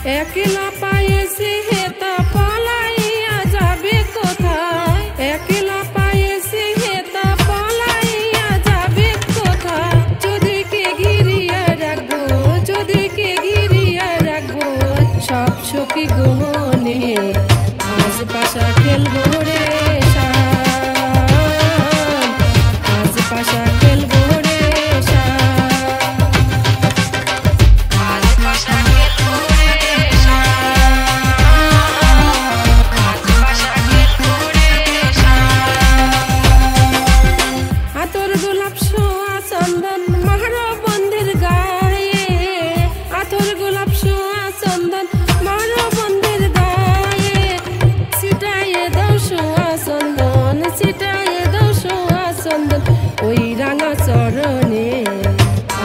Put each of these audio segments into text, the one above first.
একলা পায়েছি হেতা পলাইয়া যাবে কোথায়, একলা পায়েছি হেতা পলাইয়া যাবে কোথায়। যদিকে ঘিরিয়া রাখবো, যদিকে ঘিরিয়া রাখবো সব সখী গোহনে, আজ পাশা খেলবো রে শান, আজ পাশা খেলবো রে শান, আজ পাশা খেলবো রে শান, আজ পাশা খেলবো রে শান। আতর গোলাপ ছোঁয়া চন্দন মারো বন্ধের গায়ে, আতর গোলাপ ছোঁয়া চন্দন মারো বন্ধের গায়ে। ছিটাইয়ে দাও ছোঁয়া চন্দন, ছিটাইয়ে দাও ছোঁয়া চন্দন ওই রাঙা চরণে,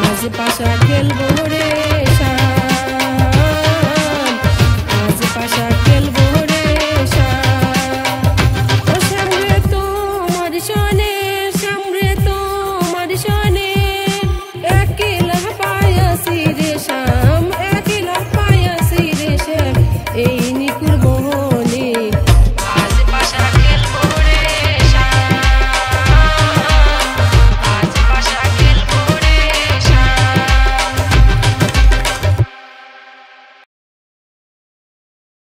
আজ পাশা খেলবো